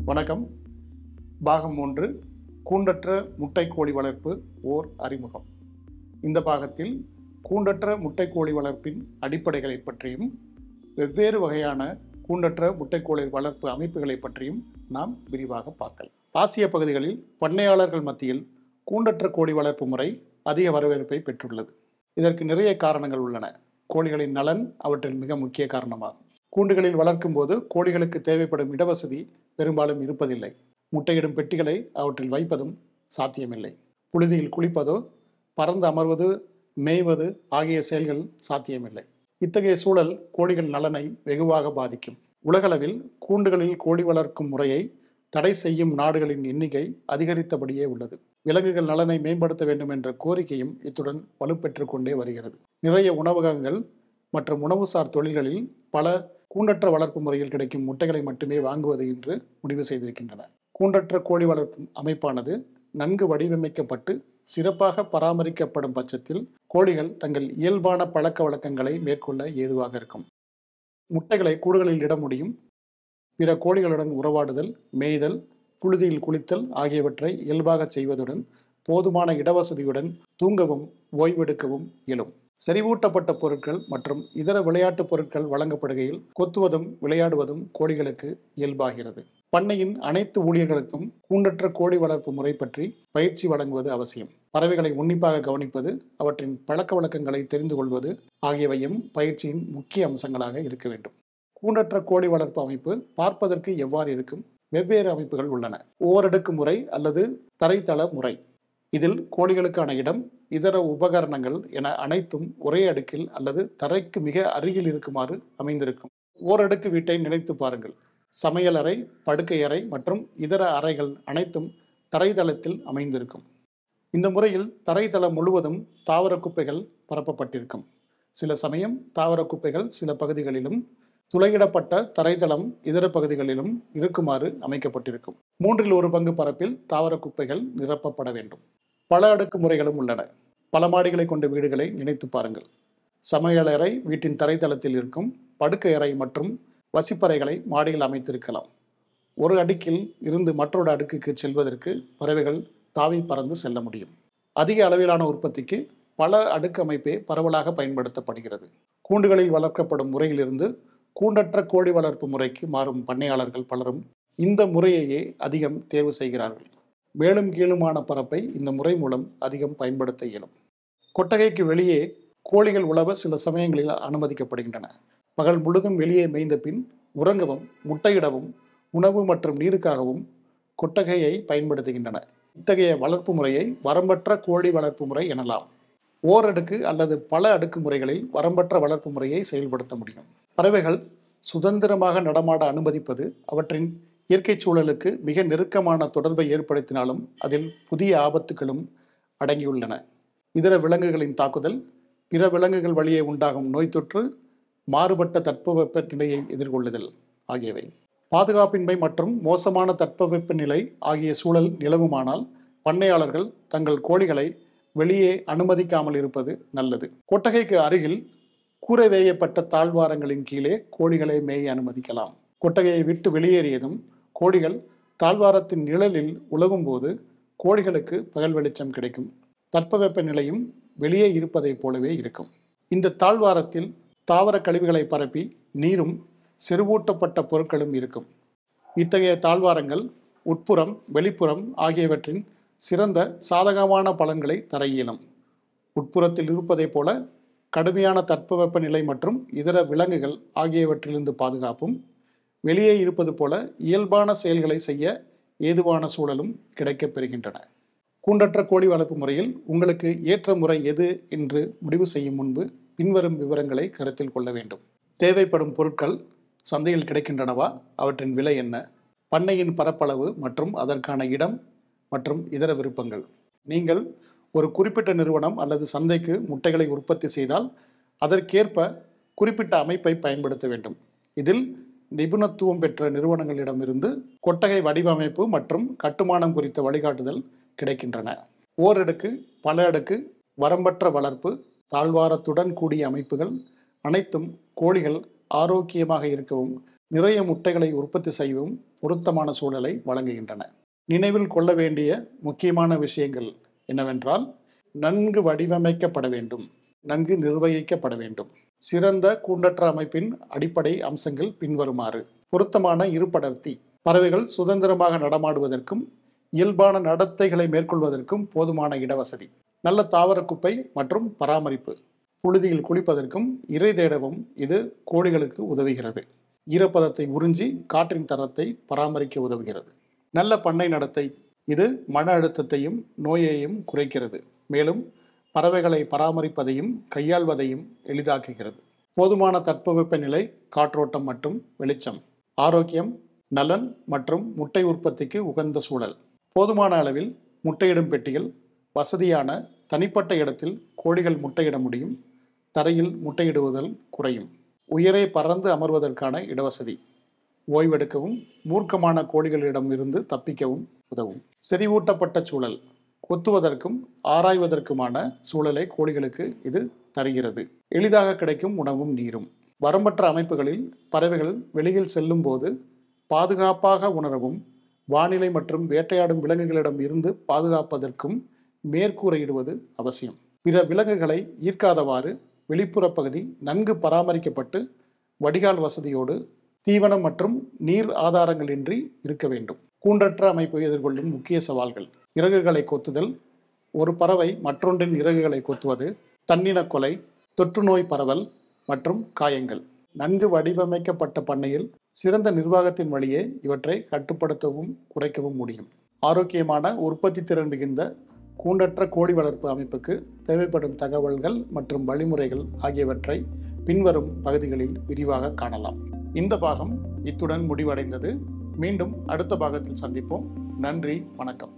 வணக்கம். பாகம் 3, கூண்டற்ற முட்டைக்கோழி வளர்ப்பு ஓர் அறிமுகம். இந்த பாகத்தில் கூண்டற்ற முட்டைக்கோழி வளர்ப்பின் அடிப்படைகளை பற்றியும் வெவ்வேறு வகையான கூண்டற்ற முட்டைக்கோழி வளர்ப்பு அமைப்புகளை பற்றியும் நாம் விரிவாக பார்க்கலாம். ஆசிய பகுதிகளில் பண்ணையாளர்கள் மத்தியில் கூண்டற்ற கோழி வளர்ப்பு முறை அதிக வரவேற்பை பெற்றுள்ளது. இதற்கு நிறைய காரணங்கள் உள்ளன. கோழிகளின் நலன் அவற்றில் மிக முக்கிய காரணமாகும். கூண்டுகளில் வளர்க்கும் போது கோழிகளுக்கு தேவைப்படும் இடவசதி பெரும்பாலும் இருப்பதில்லை. முட்டையிடும் பெட்டிகளை அவற்றில் வைப்பதும் சாத்தியமில்லை. புழுதியில் குளிப்பதோ பறந்து அமர்வது, மேய்வது ஆகிய செயல்கள் சாத்தியமில்லை. இத்தகைய சூழல் கோழிகள் நலனை வெகுவாக பாதிக்கும். உலகளவில் கூண்டுகளில் கோழி வளர்க்கும் முறையை தடை செய்யும் நாடுகளின் எண்ணிக்கை அதிகரித்தபடியே உள்ளது. விலங்குகள் நலனை மேம்படுத்த வேண்டும் என்ற கோரிக்கையும் இத்துடன் வலுப்பெற்று கொண்டே வருகிறது. நிறைய உணவகங்கள் மற்றும் உணவுசார் தொழில்களில் பல கூண்டற்ற வளர்ப்பு முறையில் கிடைக்கும் முட்டைகளை மட்டுமே வாங்குவது என்று முடிவு செய்திருக்கின்றன. கூண்டற்ற கோழி வளர்ப்பு அமைப்பானது நன்கு வடிவமைக்கப்பட்டு சிறப்பாக பராமரிக்கப்படும் பட்சத்தில் கோழிகள் தங்கள் இயல்பான பழக்க வழக்கங்களை மேற்கொள்ள ஏதுவாக இருக்கும். முட்டைகளை கூடுகளில் இட முடியும். பிற கோழிகளுடன் உறவாடுதல், மேய்தல், புழுதியில் குளித்தல் ஆகியவற்றை இயல்பாக செய்வதுடன் போதுமான இடவசதியுடன் தூங்கவும் ஓய்வெடுக்கவும் இயலும். செறிவூட்டப்பட்ட பொருட்கள் மற்றும் இதர விளையாட்டுப் பொருட்கள் வழங்கப்படுகையில் கொத்துவதும் விளையாடுவதும் கோழிகளுக்கு இயல்பாகிறது. பண்ணையின் அனைத்து ஊழியர்களுக்கும் கூண்டற்ற கோழி வளர்ப்பு முறை பற்றி பயிற்சி வழங்குவது அவசியம். பறவைகளை உன்னிப்பாக கவனிப்பது, அவற்றின் பழக்க வழக்கங்களை தெரிந்து கொள்வது ஆகியவையும் பயிற்சியின் முக்கிய அம்சங்களாக இருக்க வேண்டும். கூண்டற்ற கோழி வளர்ப்பு அமைப்பு பார்ப்பதற்கு எவ்வாறு இருக்கும்? வெவ்வேறு அமைப்புகள் உள்ளன. ஓரடுக்கு முறை அல்லது தரைத்தள முறை. இதில் கோழிகளுக்கான இடம், இதர உபகரணங்கள் என அனைத்தும் ஒரே அடுக்கில் அல்லது தரைக்கு மிக அருகில் இருக்குமாறு அமைந்திருக்கும். ஓரடுக்கு வீட்டை நினைத்து பாருங்கள். சமையலறை, படுக்கை அறை மற்றும் இதர அறைகள் அனைத்தும் தரைதளத்தில் அமைந்திருக்கும். இந்த முறையில் தரைதளம் முழுவதும் தாவர குப்பைகள் பரப்பப்பட்டிருக்கும். சில சமயம் தாவர குப்பைகள் சில பகுதிகளிலும் துளையிடப்பட்ட தரைதளம் இதர பகுதிகளிலும் இருக்குமாறு அமைக்கப்பட்டிருக்கும். 1/3 பரப்பில் தாவர குப்பைகள் நிரப்பப்பட வேண்டும். பல அடுக்கு முறைகளும் உள்ளன. பல மாடிகளை கொண்ட வீடுகளை நினைத்து பாருங்கள். சமையலறை வீட்டின் தரைதளத்தில் இருக்கும். படுக்கை அறை மற்றும் வசிப்பறைகளை மாடியில் அமைத்திருக்கலாம். ஒரு அடுக்கில் இருந்து மற்றொரு அடுக்குக்கு செல்வதற்கு பறவைகள் தாவி பறந்து செல்ல முடியும். அதிக அளவிலான உற்பத்திக்கு பல அடுக்கு அமைப்பே பரவலாக பயன்படுத்தப்படுகிறது. கூண்டுகளில் வளர்க்கப்படும் முறையிலிருந்து கூண்டற்ற கோழி வளர்ப்பு முறைக்கு மாறும் பண்ணையாளர்கள் பலரும் இந்த முறையையே அதிகம் தேர்வு செய்கிறார்கள். மேலும் கீழுமான பரப்பை இந்த முறை மூலம் அதிகம் பயன்படுத்த இயலும். கொட்டகைக்கு வெளியே கோழிகள் உழவ சில சமயங்களில் அனுமதிக்கப்படுகின்றன. பகல் முழுதும் வெளியே மேய்ந்த பின் உறங்கவும், முட்டையிடவும், உணவு மற்றும் நீருக்காகவும் கொட்டகையை பயன்படுத்துகின்றன. இத்தகைய வளர்ப்பு முறையை வரம்பற்ற கோழி வளர்ப்பு முறை எனலாம். ஓரடுக்கு அல்லது பல அடுக்கு முறைகளில் வரம்பற்ற வளர்ப்பு முறையை செயல்படுத்த முடியும். பறவைகள் சுதந்திரமாக நடமாட அனுமதிப்பது அவற்றின் இயற்கை சூழலுக்கு மிக நெருக்கமான தொடர்பை ஏற்படுத்தினாலும் அதில் புதிய ஆபத்துகளும் அடங்கியுள்ளன. இதர விலங்குகளின் தாக்குதல், பிற விலங்குகள் வழியே உண்டாகும் நோய் தொற்று, மாறுபட்ட தட்பவெப்ப நிலையை எதிர்கொள்ளுதல் ஆகியவை. பாதுகாப்பின்மை மற்றும் மோசமான தட்பவெப்ப நிலை ஆகிய சூழல் நிலவுமானால் பண்ணையாளர்கள் தங்கள் கோழிகளை வெளியே அனுமதிக்காமல் இருப்பது நல்லது. கொட்டகைக்கு அருகில் கூரை வேயப்பட்ட தாழ்வாரங்களின் கீழே கோழிகளை மேய அனுமதிக்கலாம். கொட்டகையை விட்டு வெளியேறியதும் கோழிகள் தாழ்வாரத்தின் நிழலில் உலவும் போது கோழிகளுக்கு பகல் வெளிச்சம் கிடைக்கும். தட்பவெப்ப நிலையும் வெளியே இருப்பதைப் போலவே இருக்கும். இந்த தாழ்வாரத்தில் தாவர கழிவுகளை பரப்பி நீரும் செறிவூட்டப்பட்ட பொருட்களும் இருக்கும். இத்தகைய தாழ்வாரங்கள் உட்புறம், வெளிப்புறம் ஆகியவற்றின் சிறந்த சாதகமான பலன்களை தர இயலும். உட்புறத்தில் இருப்பதைப் போல கடுமையான தட்பவெப்ப நிலை மற்றும் இதர விலங்குகள் ஆகியவற்றிலிருந்து பாதுகாப்பும், வெளியே இருப்பது போல இயல்பான செயல்களை செய்ய ஏதுவான சூழலும் கிடைக்கப் பெறுகின்றன. கூண்டற்ற கோழி வளர்ப்பு முறையில் உங்களுக்கு ஏற்ற முறை எது என்று முடிவு செய்யும் முன்பு பின்வரும் விவரங்களை கருத்தில் கொள்ள வேண்டும். தேவைப்படும் பொருட்கள் சந்தையில் கிடைக்கின்றனவா? அவற்றின் விலை என்ன? பண்ணையின் பரப்பளவு மற்றும் அதற்கான இடம் மற்றும் இதர விருப்பங்கள். நீங்கள் ஒரு குறிப்பிட்ட நிறுவனம் அல்லது சந்தைக்கு முட்டைகளை உற்பத்தி செய்தால் அதற்கேற்ப குறிப்பிட்ட அமைப்பை பயன்படுத்த வேண்டும். இதில் நிபுணத்துவம் பெற்ற நிறுவனங்களிடமிருந்து கொட்டகை வடிவமைப்பு மற்றும் கட்டுமானம் குறித்த வழிகாட்டுதல் கிடைக்கின்றன. ஓரடுக்கு, பல அடுக்கு, வரம்பற்ற வளர்ப்பு, தாழ்வாரத்துடன் கூடிய அமைப்புகள் அனைத்தும் கோழிகள் ஆரோக்கியமாக இருக்கவும் நிறைய முட்டைகளை உற்பத்தி செய்யவும் பொருத்தமான சூழலை வழங்குகின்றன. நினைவில் கொள்ள வேண்டிய முக்கியமான விஷயங்கள் என்னவென்றால், நன்கு வடிவமைக்கப்பட வேண்டும், நன்கு நிர்வகிக்கப்பட வேண்டும். சிறந்த கூண்டற்ற அமைப்பின் அடிப்படை அம்சங்கள் பின்வருமாறு: பொருத்தமான இருப்படர்த்தி. பறவைகள் சுதந்திரமாக நடமாடுவதற்கும் இயல்பான நடத்தைகளை மேற்கொள்வதற்கும் போதுமான இடவசதி. நல்ல தாவர குப்பை மற்றும் பராமரிப்பு. புழுதியில் குளிப்பதற்கும் இரை தேடவும் இது கோழிகளுக்கு உதவுகிறது. ஈரப்பதத்தை உறிஞ்சி காற்றின் தரத்தை பராமரிக்க உதவுகிறது. நல்ல பண்ணை நடத்தை. இது மன அழுத்தத்தையும் நோயையும் குறைக்கிறது, மேலும் பறவைகளை பராமரிப்பதையும் கையாள்வதையும் எளிதாக்குகிறது. போதுமான தட்பவெப்பநிலை, காற்றோட்டம் மற்றும் வெளிச்சம். ஆரோக்கியம், நலன் மற்றும் முட்டை உற்பத்திக்கு உகந்த சூழல். போதுமான அளவில் முட்டையிடும் பெட்டிகள், வசதியான தனிப்பட்ட இடத்தில் கோழிகள் முட்டையிட முடியும், தரையில் முட்டையிடுவதல் குறையும். உயரே பறந்து அமர்வதற்கான இடவசதி. ஓய்வெடுக்கவும் மூர்க்கமான கோழிகளிடம் இருந்து தப்பிக்கவும் உதவும். செறிவூட்டப்பட்ட சூழல். கொத்துவதற்கும் ஆராய்வதற்குமான சூழலை கோழிகளுக்கு இது தருகிறது. எளிதாக கிடைக்கும் உணவும் நீரும். வரம்பற்ற அமைப்புகளில் பறவைகள் வெளியில் செல்லும் போது பாதுகாப்பாக உணரவும், வானிலை மற்றும் வேட்டையாடும் விலங்குகளிடம் இருந்து பாதுகாப்பதற்கும் மேற்கூரையிடுவது அவசியம். பிற விலங்குகளை ஈர்க்காதவாறு வெளிப்புற பகுதி நன்கு பராமரிக்கப்பட்டு வடிகால் வசதியோடு தீவனம் மற்றும் நீர் ஆதாரங்களின்றி இருக்க வேண்டும். கூண்டற்ற அமைப்பை எதிர்கொள்ளும் முக்கிய சவால்கள்: இறகுகளை கொத்துதல், ஒரு பறவை மற்றொன்றின் இறகுகளை கொத்துவது, தன்னின கொலை, தொற்றுநோய் பரவல் மற்றும் காயங்கள். நன்கு வடிவமைக்கப்பட்ட பண்ணையில் சிறந்த நிர்வாகத்தின் வழியே இவற்றை கட்டுப்படுத்தவும் குறைக்கவும் முடியும். ஆரோக்கியமான உற்பத்தி திறன் மிகுந்த கூண்டற்ற கோழி வளர்ப்பு அமைப்புக்கு தேவைப்படும் தகவல்கள் மற்றும் வழிமுறைகள் ஆகியவற்றை பின்வரும் பகுதிகளில் விரிவாக காணலாம். இந்த பாகம் இத்துடன் முடிவடைந்தது. மீண்டும் அடுத்த பாகத்தில் சந்திப்போம். நன்றி, வணக்கம்.